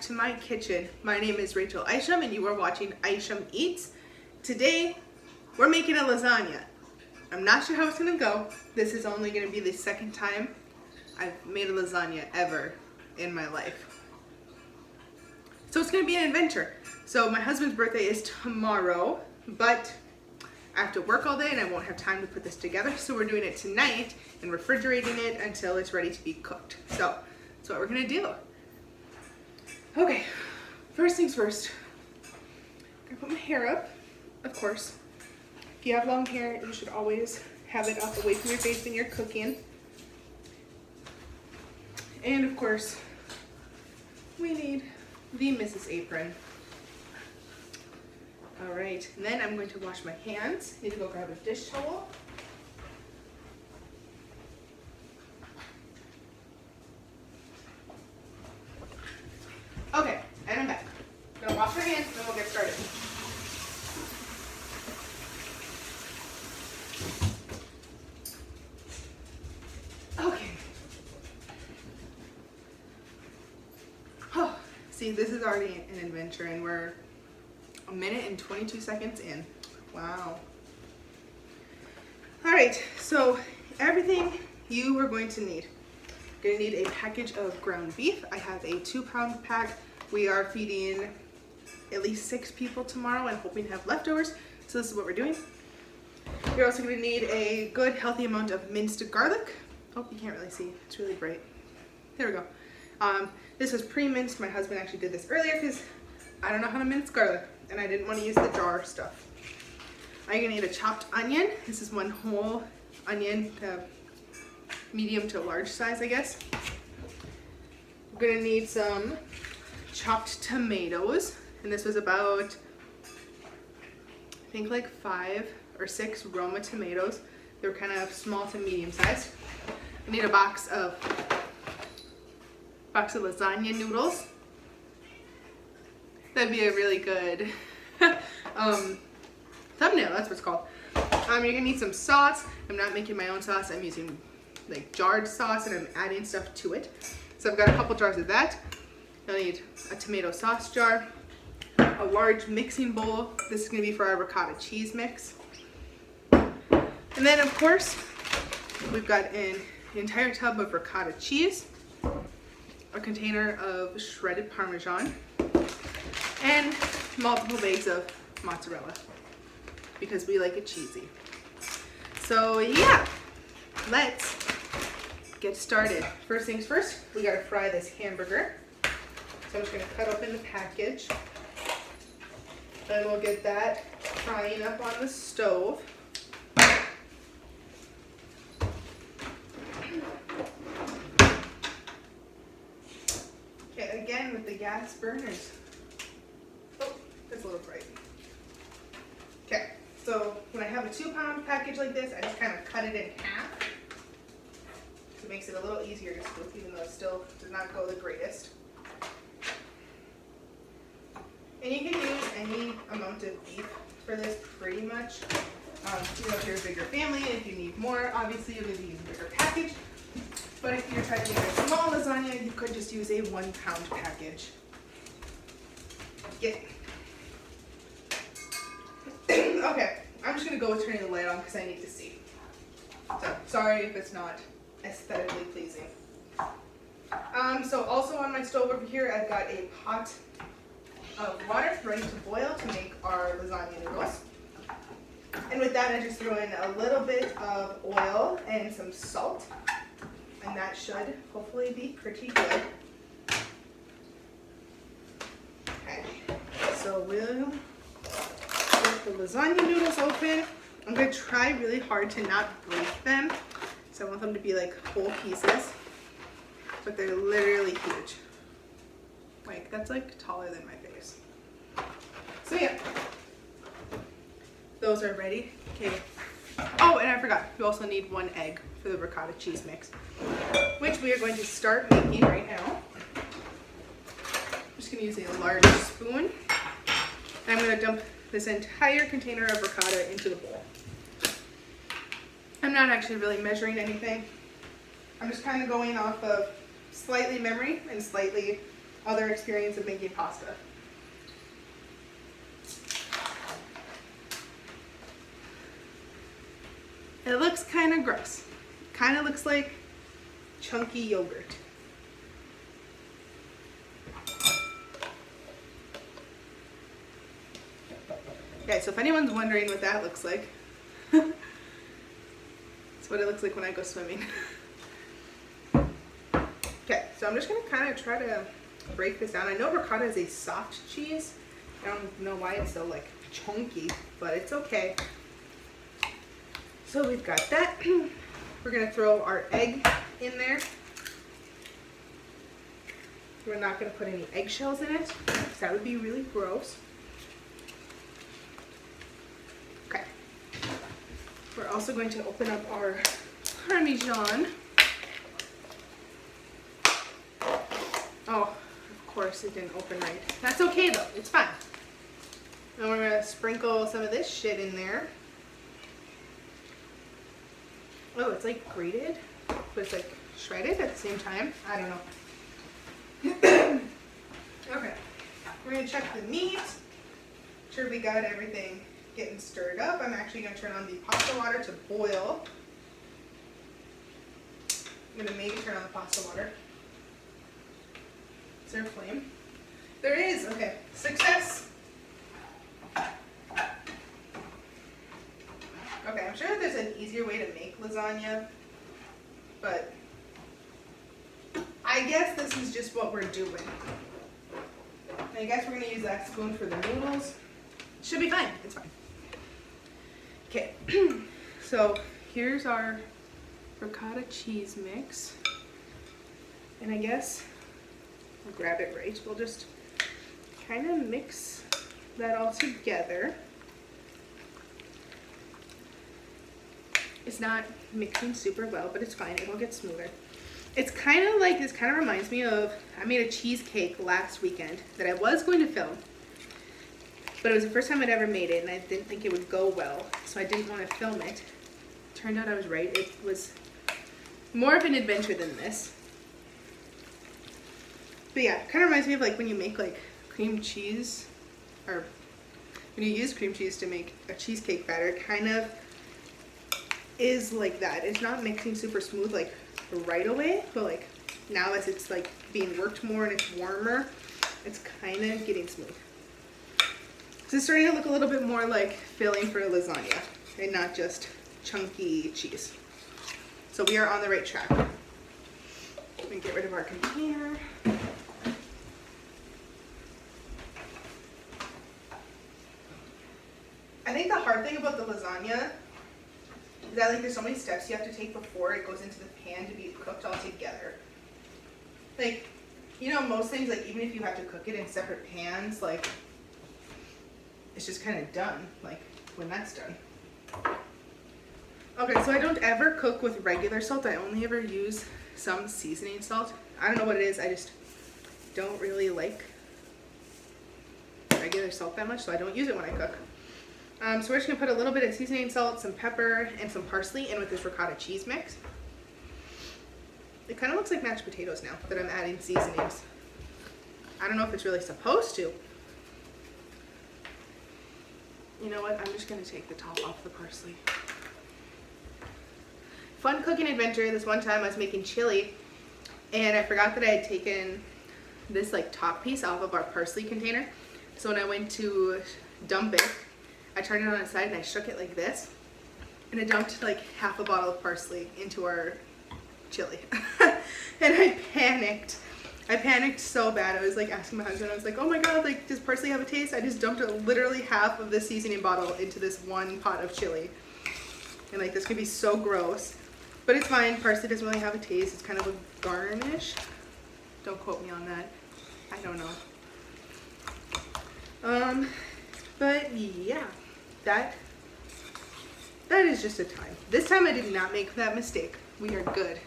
to my kitchen. My name is Rachel Isham and you are watching Isham Eats. Today, we're making a lasagna. I'm not sure how it's gonna go. This is only gonna be the second time I've made a lasagna ever in my life. So it's gonna be an adventure. So my husband's birthday is tomorrow, but I have to work all day and I won't have time to put this together. So we're doing it tonight and refrigerating it until it's ready to be cooked. So that's what we're gonna do. Okay, first things first. I'm gonna put my hair up, of course. If you have long hair, you should always have it up away from your face when you're cooking. And of course, we need the Mrs. Apron. All right, and then I'm going to wash my hands. Need to go grab a dish towel. Okay, and I'm back. Gonna wash my hands and then we'll get started. Okay. Oh, see, this is already an adventure and we're a minute and 22 seconds in. Wow. All right, so everything you are going to need. You're gonna need a package of ground beef. I have a 2-pound pack. We are feeding at least 6 people tomorrow and hoping to have leftovers. So this is what we're doing. You're also gonna need a good healthy amount of minced garlic. Oh, you can't really see, it's really bright. There we go. This was pre-minced. My husband actually did this earlier because I don't know how to mince garlic and I didn't want to use the jar stuff. I'm gonna need a chopped onion. This is 1 whole onion, medium to large size, I guess. We're gonna need some chopped tomatoes, and this was about, I think like 5 or 6 Roma tomatoes. They were kind of small to medium size. We need a box of lasagna noodles. That'd be a really good thumbnail, that's what it's called. You're gonna need some sauce. I'm not making my own sauce, I'm using like jarred sauce and I'm adding stuff to it. So I've got a couple jars of that. I'll need a tomato sauce jar, a large mixing bowl. This is gonna be for our ricotta cheese mix. And then of course, we've got an entire tub of ricotta cheese, a container of shredded Parmesan, and multiple bags of mozzarella because we like it cheesy. So yeah, let's get started. First things first, we gotta fry this hamburger. So I'm just gonna cut open the package. Then we'll get that frying up on the stove. Okay, again with the gas burners. Oh, that's a little bright. Okay, so when I have a 2-pound package like this, I just kind of cut it in half. It makes it a little easier to scoop, even though it still does not go the greatest. And you can use any amount of beef for this pretty much. If you're a bigger family, if you need more, obviously you're going to use a bigger package. But if you're trying to make a small lasagna, you could just use a 1-pound package. Okay, I'm just going to go with turning the light on because I need to see. So, sorry if it's not aesthetically pleasing. So also on my stove over here, I've got a pot of water ready to boil to make our lasagna noodles. And with that, I just throw in a little bit of oil and some salt. And that should hopefully be pretty good. Okay, so we'll get the lasagna noodles open. I'm gonna try really hard to not break them. So I want them to be like whole pieces, but they're literally huge. Like, that's like taller than my face. So yeah, those are ready. Okay. Oh, and I forgot, you also need 1 egg for the ricotta cheese mix, which we are going to start making right now. I'm just gonna use a large spoon. And I'm gonna dump this entire container of ricotta into the bowl. I'm not actually really measuring anything. I'm just kind of going off of slightly memory and slightly other experience of making pasta. It looks kind of gross. Kind of looks like chunky yogurt. Okay, so if anyone's wondering what that looks like, it's what it looks like when I go swimming. Okay, so I'm just gonna kind of try to break this down. I know ricotta is a soft cheese. I don't know why it's so like chunky, but it's okay. So we've got that. We're gonna throw our egg in there. We're not gonna put any eggshells in it, because that would be really gross. Okay. We're also going to open up our Parmesan. Oh, of course it didn't open right. That's okay though, it's fine. And we're gonna sprinkle some of this shit in there. Oh, it's like grated, but it's like shredded at the same time. I don't know. Okay, we're gonna check the meat. Sure we got everything getting stirred up. I'm actually gonna turn on the pasta water to boil. I'm gonna maybe turn on the pasta water. Is there a flame? There is, okay. Success. Okay, I'm sure that there's an easier way to make lasagna, but I guess this is just what we're doing. And I guess we're gonna use that spoon for the noodles. Should be fine, it's fine. Okay, so here's our ricotta cheese mix. And I guess we'll grab it right. We'll just kind of mix that all together. It's not mixing super well, but it's fine. It'll get smoother. It's kind of like, this kind of reminds me of, I made a cheesecake last weekend that I was going to film, but it was the first time I'd ever made it, and I didn't think it would go well, so I didn't want to film it. Turned out I was right. It was more of an adventure than this. But yeah, it kind of reminds me of like when you make like cream cheese, or when you use cream cheese to make a cheesecake batter, it kind of is like that. It's not mixing super smooth like right away, but like now as it's like being worked more and it's warmer, it's kind of getting smooth. So it's starting to look a little bit more like filling for a lasagna and not just chunky cheese. So we are on the right track. Let me get rid of our container. I think the hard thing about the lasagna is that like there's so many steps you have to take before it goes into the pan to be cooked all together. Like, you know, most things, like even if you have to cook it in separate pans, like it's just kind of done, like when that's done. Okay, so I don't ever cook with regular salt. I only ever use some seasoning salt. I don't know what it is. I just don't really like regular salt that much, so I don't use it when I cook. So we're just gonna put a little bit of seasoning salt, some pepper, and some parsley in with this ricotta cheese mix. It kind of looks like mashed potatoes now that I'm adding seasonings. I don't know if it's really supposed to. You know what? I'm just gonna take the top off the parsley. Fun cooking adventure. This one time I was making chili and I forgot that I had taken this like top piece off of our parsley container. So when I went to dump it, I turned it on its side and I shook it like this, and I dumped like half a bottle of parsley into our chili. And I panicked. I panicked so bad. I was like asking my husband, I was like, oh my god, like does parsley have a taste? I just dumped literally half of the seasoning bottle into this one pot of chili. And like this could be so gross. But it's fine. Parsley doesn't really have a taste. It's kind of a garnish. Don't quote me on that. I don't know. But yeah, that is just a time. This time I did not make that mistake. We are good.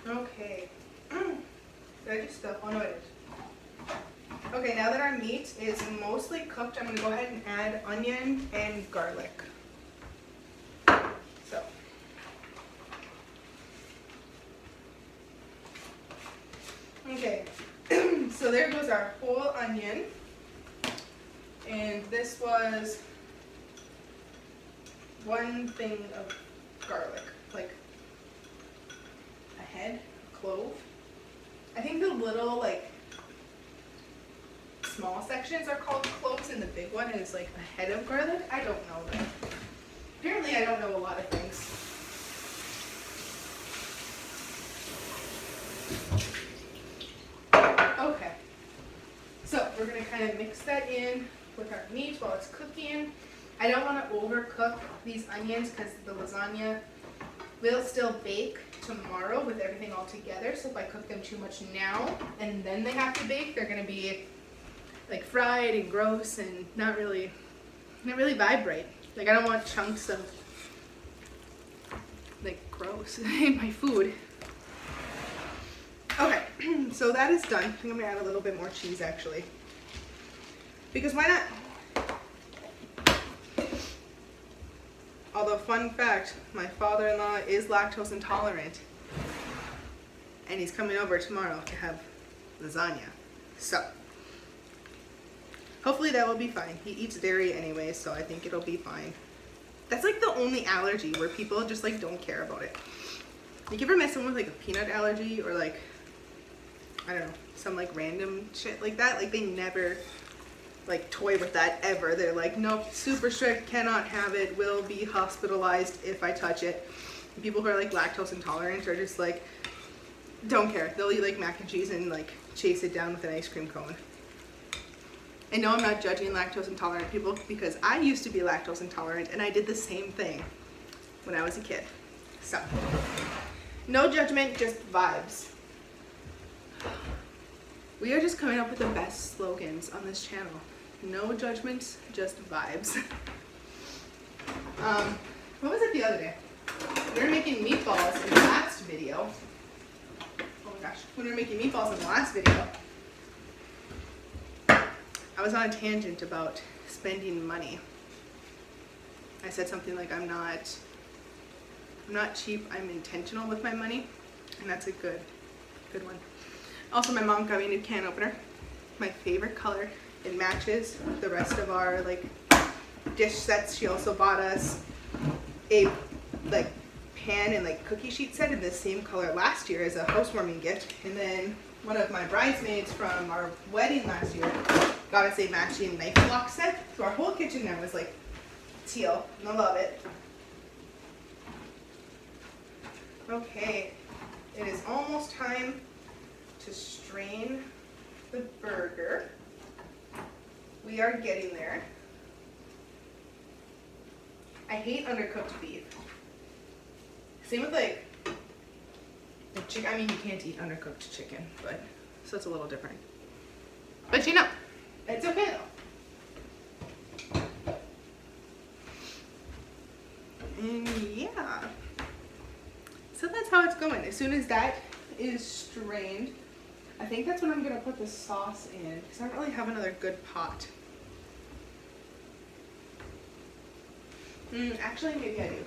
Okay. Did I just spill? Oh no, I did. Okay, now that our meat is mostly cooked, I'm going to go ahead and add onion and garlic. So, Okay, so there goes our whole onion. And this was one thing of garlic, like a head, a clove. I think the little, like, small sections are called cloves, and the big one is like a head of garlic. I don't know though. Apparently I don't know a lot of things. Okay, so we're gonna kind of mix that in with our meat while it's cooking. I don't want to overcook these onions because the lasagna will still bake tomorrow with everything all together. So if I cook them too much now and then they have to bake, they're gonna be like fried and gross and not really vibrate. Like, I don't want chunks of like gross in my food. Okay, so that is done. I think I'm gonna add a little bit more cheese actually. Because why not? Although, fun fact, my father-in-law is lactose intolerant. And he's coming over tomorrow to have lasagna. So, hopefully that will be fine. He eats dairy anyway, so I think it'll be fine. That's like the only allergy where people just like don't care about it. Like, you ever met someone with like a peanut allergy or like, I don't know, some like random shit like that? Like, they never like toy with that ever. They're like, nope, super strict, cannot have it, will be hospitalized if I touch it. And people who are like lactose intolerant are just like, don't care. They'll eat like mac and cheese and like chase it down with an ice cream cone. And no, I'm not judging lactose intolerant people because I used to be lactose intolerant and I did the same thing when I was a kid. So, no judgment, just vibes. We are just coming up with the best slogans on this channel. No judgments, just vibes. What was it the other day? We were making meatballs in the last video. Oh my gosh, when we were making meatballs in the last video, I was on a tangent about spending money. I said something like, I'm not cheap, I'm intentional with my money, and that's a good one. Also, my mom got me a new can opener, my favorite color. It matches the rest of our like dish sets. She also bought us a like pan and like cookie sheet set in the same color last year as a housewarming gift. And then one of my bridesmaids from our wedding last year got us a matching knife block set. So our whole kitchen now is like teal, and I love it. Okay, it is almost time to strain the burger. We are getting there. I hate undercooked beef. Same with like the chicken. I mean, you can't eat undercooked chicken, but so it's a little different. But you know, it's okay though. And yeah, so that's how it's going. As soon as that is strained, I think that's when I'm gonna put the sauce in because I don't really have another good pot. Actually, maybe I do.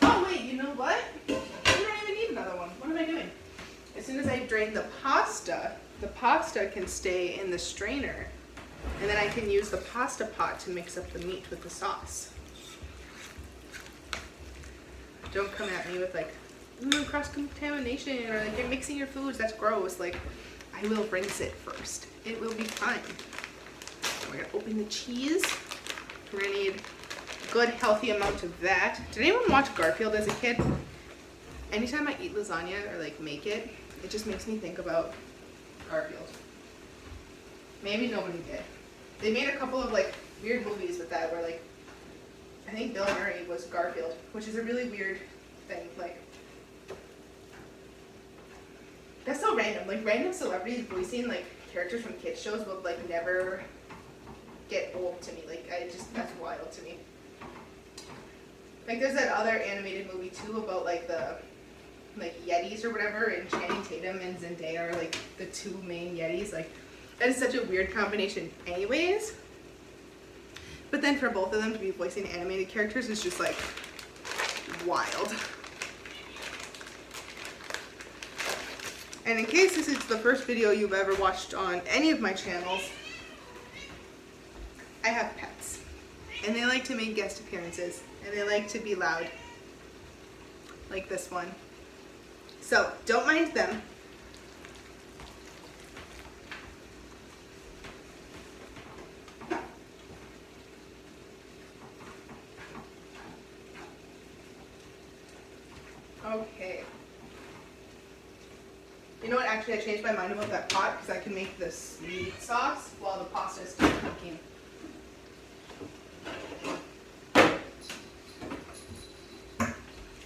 Oh wait, you know what? I don't even need another one. What am I doing? As soon as I drain the pasta can stay in the strainer, and then I can use the pasta pot to mix up the meat with the sauce. Don't come at me with like, cross-contamination or like you're mixing your foods, that's gross. Like, I will rinse it first. It will be fine. We're gonna open the cheese. We're gonna need a good healthy amount of that. Did anyone watch Garfield as a kid? Anytime I eat lasagna or like make it, it just makes me think about Garfield. Maybe nobody did. They made a couple of like weird movies with that where like, I think Bill Murray was Garfield, which is a really weird thing. Like, that's so random. Like, random celebrities voicing like characters from kids shows will like never get old to me. Like, that's wild to me. Like, there's that other animated movie too about like the like Yetis or whatever, and Channing Tatum and Zendaya are like the two main Yetis. Like, that is such a weird combination anyways. But then for both of them to be voicing animated characters is just like wild. And in case this is the first video you've ever watched on any of my channels, I have pets. And they like to make guest appearances. And they like to be loud. Like this one. So, don't mind them. Okay. You know what, actually I changed my mind about that pot because I can make this meat sauce while the pasta is still cooking.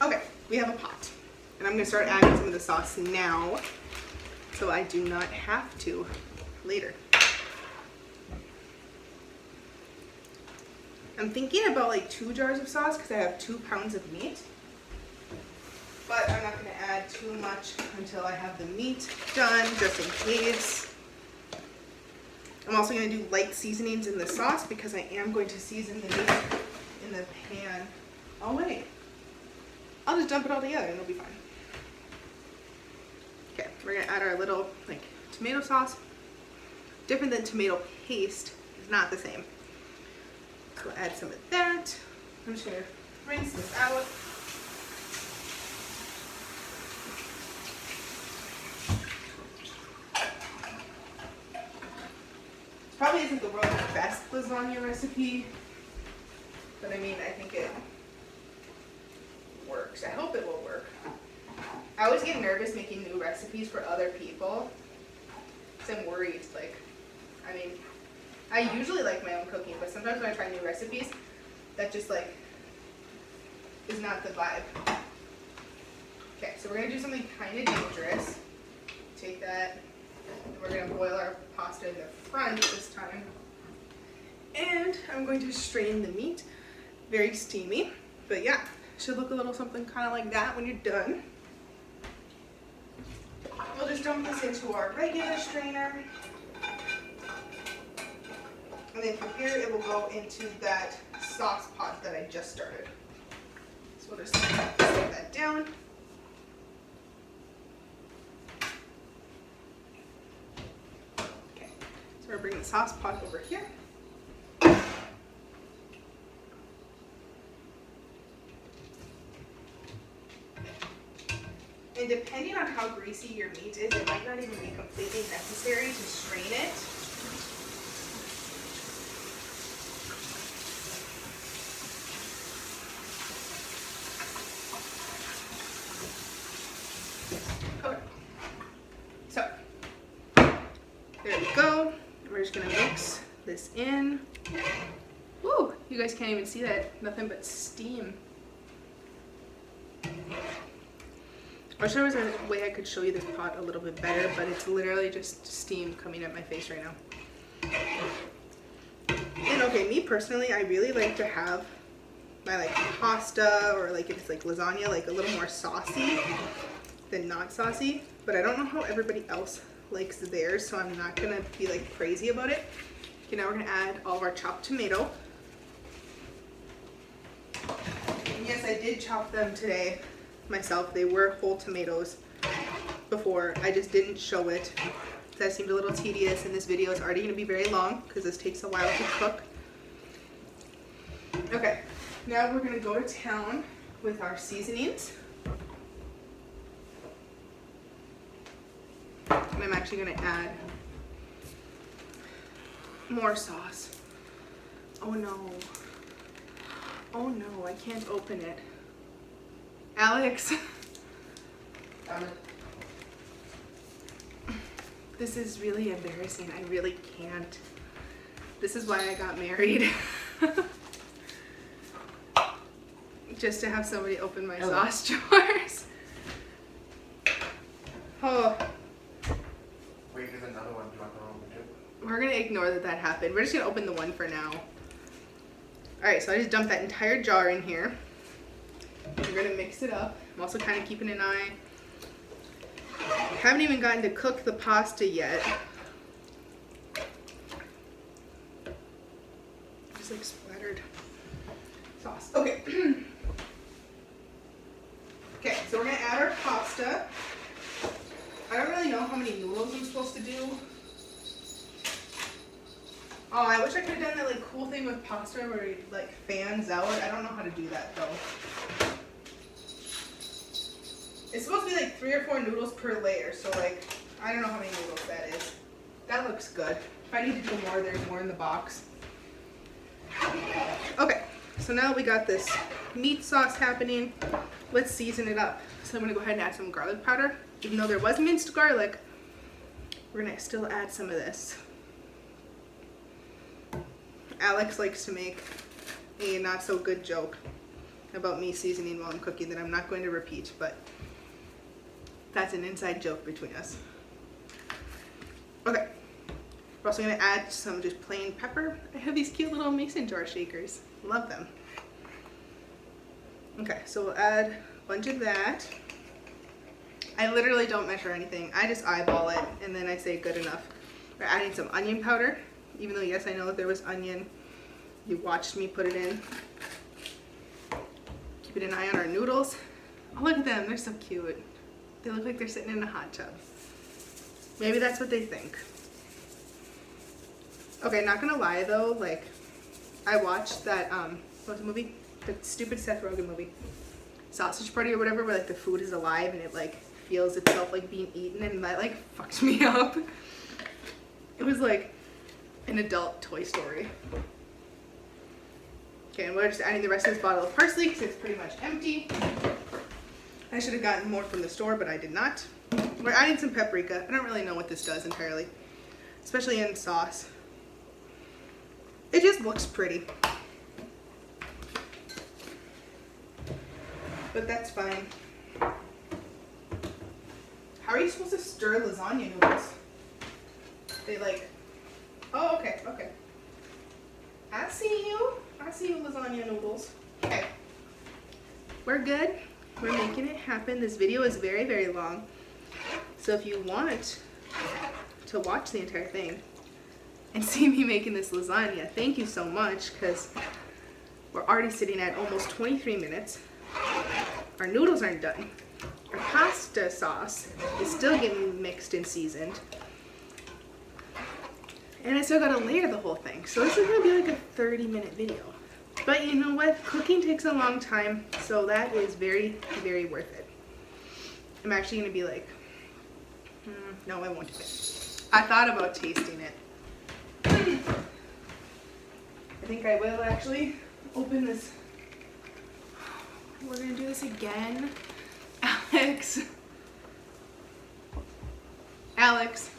Okay, we have a pot. And I'm going to start adding some of the sauce now so I do not have to later. I'm thinking about like 2 jars of sauce because I have 2 pounds of meat. But I'm not going to add too much until I have the meat done, just in case. I'm also going to do light seasonings in the sauce because I am going to season the meat in the pan. Oh wait, I'll just dump it all together and it'll be fine. Okay, we're going to add our little like tomato sauce. Different than tomato paste, it's not the same. So we'll add some of that. I'm just going to rinse this out. Probably isn't the world's best lasagna recipe, but I mean, I think it works. I hope it will work. I always get nervous making new recipes for other people because I'm worried. Like, I mean, I usually like my own cooking, but sometimes when I try new recipes, that just like is not the vibe. Okay, so we're gonna do something kind of dangerous. Take that. And we're going to boil our pasta in the front this time. And I'm going to strain the meat. Very steamy. But yeah, should look a little something kind of like that when you're done. We'll just dump this into our regular strainer. And then from here it will go into that sauce pot that I just started. So we'll just set that down. We're bringing the sauce pot over here. And depending on how greasy your meat is, it might not even be completely necessary to strain it. Okay. So, there we go. We're just gonna mix this in. Woo! You guys can't even see that. Nothing but steam. I wish there was a way I could show you this pot a little bit better, but it's literally just steam coming at my face right now. And okay, me personally, I really like to have my like pasta or like if it's like lasagna, like a little more saucy than not saucy. But I don't know how everybody else likes theirs, so I'm not gonna be like crazy about it. Okay, now we're gonna add all of our chopped tomato. And yes, I did chop them today myself. They were whole tomatoes before. I just didn't show it. That seemed a little tedious, and this video is already gonna be very long because this takes a while to cook. Okay, now we're gonna go to town with our seasonings. And I'm actually going to add more sauce. Oh no. Oh no, I can't open it. Alex. This is really embarrassing. I really can't. This is why I got married. Just to have somebody open my sauce jars. Oh. Wait, there's another one. Do you want the one too? We're gonna ignore that happened. We're just gonna open the one for now. Alright, so I just dumped that entire jar in here. We're gonna mix it up. I'm also kind of keeping an eye. Haven't even gotten to cook the pasta yet. Just like splattered sauce. Okay. so we're gonna add our pasta. I don't really know how many noodles I'm supposed to do. Oh, I wish I could have done that like cool thing with pasta where it like fans out. I don't know how to do that though. It's supposed to be like 3 or 4 noodles per layer, so like I don't know how many noodles that is. That looks good. If I need to do more, there's more in the box. Okay, so now we got this meat sauce happening. Let's season it up. So I'm gonna go ahead and add some garlic powder. Even though there was minced garlic, we're gonna still add some of this. Alex likes to make a not so good joke about me seasoning while I'm cooking that I'm not going to repeat, but that's an inside joke between us. Okay, we're also gonna add some just plain pepper. I have these cute little mason jar shakers. Love them. Okay, so we'll add a bunch of that. I literally don't measure anything. I just eyeball it and then I say good enough. We're adding some onion powder, even though yes, I know that there was onion. You watched me put it in. Keeping an eye on our noodles. Oh, look at them, they're so cute. They look like they're sitting in a hot tub. Maybe that's what they think. Okay, not gonna lie though, like, I watched that, what's the movie? The stupid Seth Rogen movie. Sausage Party or whatever, where like the food is alive and it like feels itself like being eaten, and that like fucked me up. It was like an adult Toy Story. Okay, and we're just adding the rest of this bottle of parsley because it's pretty much empty. I should have gotten more from the store, but I did not. We're adding some paprika. I don't really know what this does entirely, especially in sauce. It just looks pretty. But that's fine. How are you supposed to stir lasagna noodles? They like, oh, okay, okay. I see you, lasagna noodles. Okay, we're good. We're making it happen. This video is very, very long. So if you want to watch the entire thing and see me making this lasagna, thank you so much, because we're already sitting at almost 23 minutes. Our noodles aren't done. Our pasta sauce is still getting mixed and seasoned. And I still gotta layer the whole thing. So this is gonna be like a 30-minute video. But you know what? Cooking takes a long time, so that is very, very worth it. I'm actually gonna be like, no, I won't do it. I thought about tasting it. I think I will actually open this. We're gonna do this again. Alex. Alex.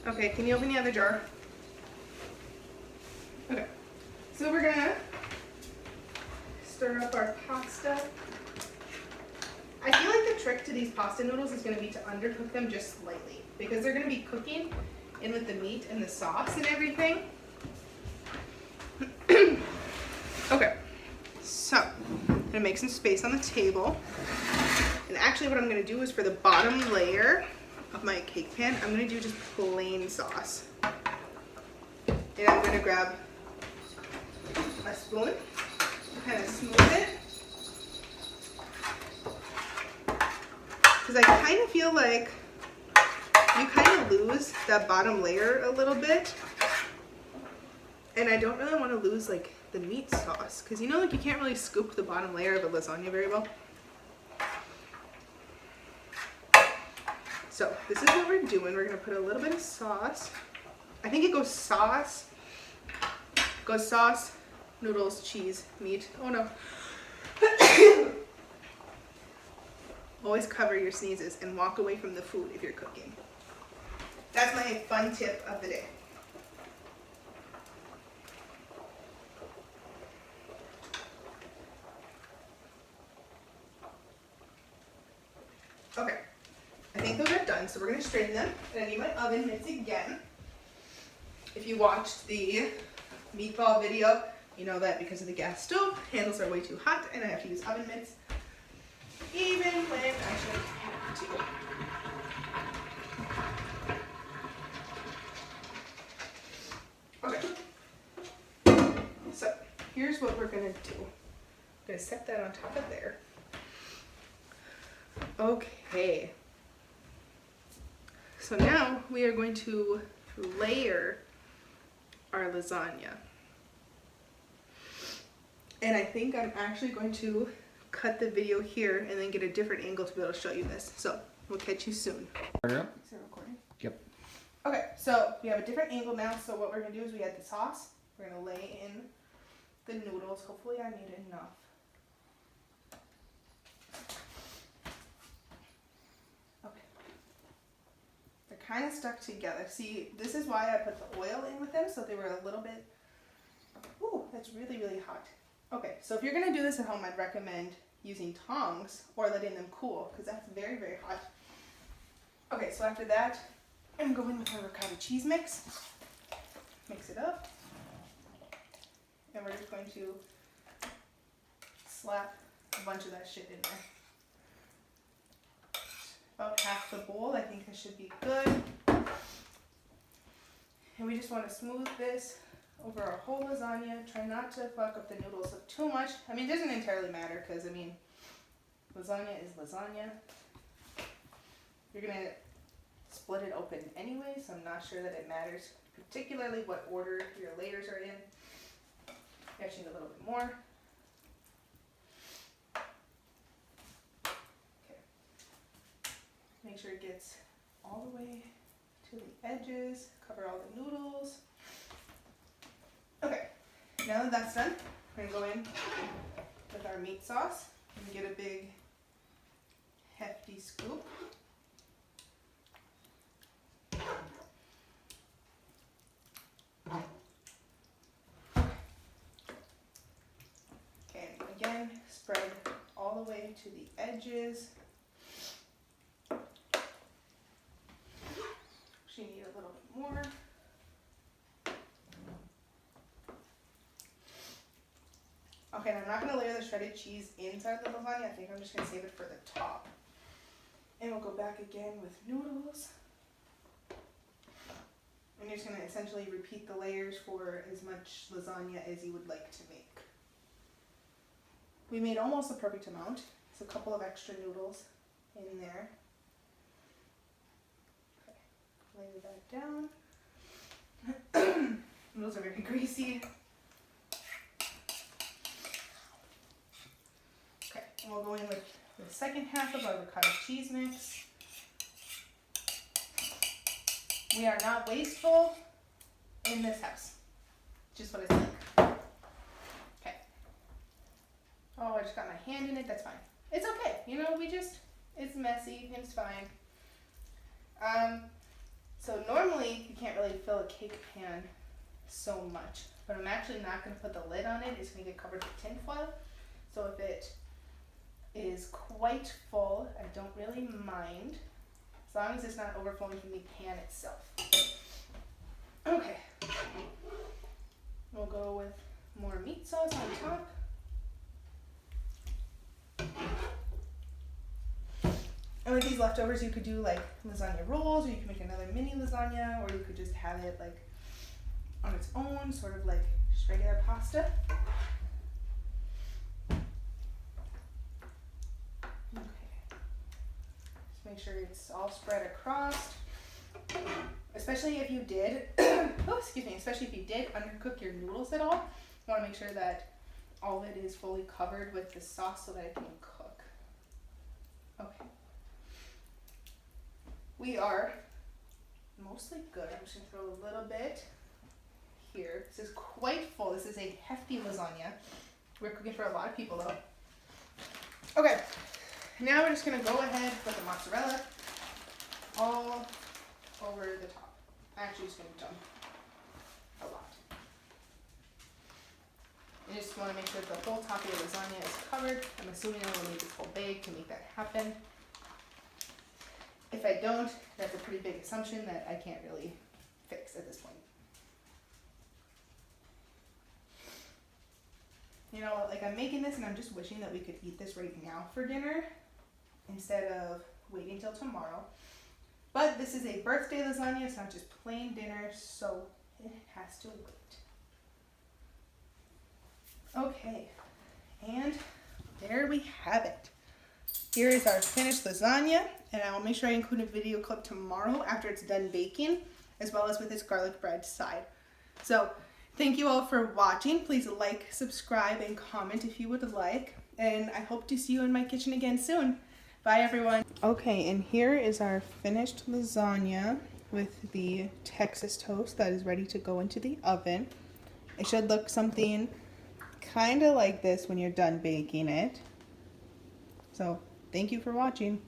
Okay, can you open the other jar? Okay. So we're gonna stir up our pasta. I feel like the trick to these pasta noodles is gonna be to undercook them just slightly, because they're gonna be cooking in with the meat and the sauce and everything. Okay, so I'm gonna make some space on the table. And actually what I'm gonna do is for the bottom layer of my cake pan, I'm gonna do just plain sauce. And I'm gonna grab a spoon, kind of smooth it. Because I kind of feel like you kind of lose that bottom layer a little bit. And I don't really want to lose like the meat sauce. Because you know, like you can't really scoop the bottom layer of a lasagna very well. So this is what we're doing. We're going to put a little bit of sauce. I think it goes sauce, noodles, cheese, meat. Oh no. Always cover your sneezes and walk away from the food if you're cooking. That's my fun tip of the day. Okay, I think those are done, so we're going to straighten them. And I need my oven mitts again. If you watched the meatball video, you know that because of the gas stove, handles are way too hot and I have to use oven mitts, even when I shouldn't have to. Okay, so here's what we're going to do. I'm going to set that on top of there. Okay. So now we are going to layer our lasagna. And I think I'm actually going to cut the video here and then get a different angle to be able to show you this. So we'll catch you soon. Turn it up. Is it recording? Yep. Okay, so we have a different angle now. So what we're gonna do is we add the sauce. We're gonna lay in the noodles. Hopefully I made enough. Okay. They're kind of stuck together. See, this is why I put the oil in with them, so they were a little bit, ooh, that's really, really hot. Okay, so if you're gonna do this at home, I'd recommend using tongs or letting them cool, because that's very, very hot. Okay, so after that, I'm going with my ricotta cheese mix. Mix it up. And we're just going to slap a bunch of that shit in there. About half the bowl, I think this should be good. And we just want to smooth this over our whole lasagna. Try not to fuck up the noodles up too much. I mean, it doesn't entirely matter because, I mean, lasagna is lasagna. You're going to split it open anyway, so I'm not sure that it matters particularly what order your layers are in. You actually need a little bit more. Okay. Make sure it gets all the way to the edges. Cover all the noodles. Okay, now that that's done, we're gonna go in with our meat sauce and get a big hefty scoop. Okay, and again, spread all the way to the edges. Actually need a little bit more. Okay, and I'm not going to layer the shredded cheese inside the lasagna. I think I'm just going to save it for the top. And we'll go back again with noodles. And you're just going to essentially repeat the layers for as much lasagna as you would like to make. We made almost the perfect amount. It's a couple of extra noodles in there. Okay, layer that down. Noodles are very greasy. Okay, and we'll go in with the second half of our ricotta cheese mix. We are not wasteful in this house. Just what it's like. Okay. Oh, I just got my hand in it. That's fine. It's okay. You know, it's messy. It's fine. So normally you can't really fill a cake pan so much, but I'm actually not going to put the lid on it. It's going to get covered with tin foil. So if it is quite full, I don't really mind, as long as it's not overflowing from the pan itself. Okay, we'll go with more meat sauce on top. And with these leftovers, you could do like lasagna rolls, or you could make another mini lasagna, or you could just have it like on its own, sort of like just regular pasta. Make sure it's all spread across. Especially if you did, especially if you did undercook your noodles at all, you want to make sure that all of it is fully covered with the sauce so that it can cook. Okay. We are mostly good. I'm just going to throw a little bit here. This is quite full. This is a hefty lasagna. We're cooking for a lot of people though. Okay. Now we're just going to go ahead with the mozzarella all over the top. I'm actually just going to dump a lot. You just want to make sure the whole top of your lasagna is covered. I'm assuming I will need this whole bag to make that happen. If I don't, that's a pretty big assumption that I can't really fix at this point. You know, like I'm making this and I'm just wishing that we could eat this right now for dinner instead of waiting till tomorrow. But this is a birthday lasagna, it's not just plain dinner, so it has to wait. Okay, and there we have it. Here is our finished lasagna, and I will make sure I include a video clip tomorrow after it's done baking, as well as with its garlic bread side. So, thank you all for watching. Please like, subscribe, and comment if you would like. And I hope to see you in my kitchen again soon. Bye, everyone. Okay, and here is our finished lasagna with the Texas toast that is ready to go into the oven. It should look something kind of like this when you're done baking it. So, thank you for watching.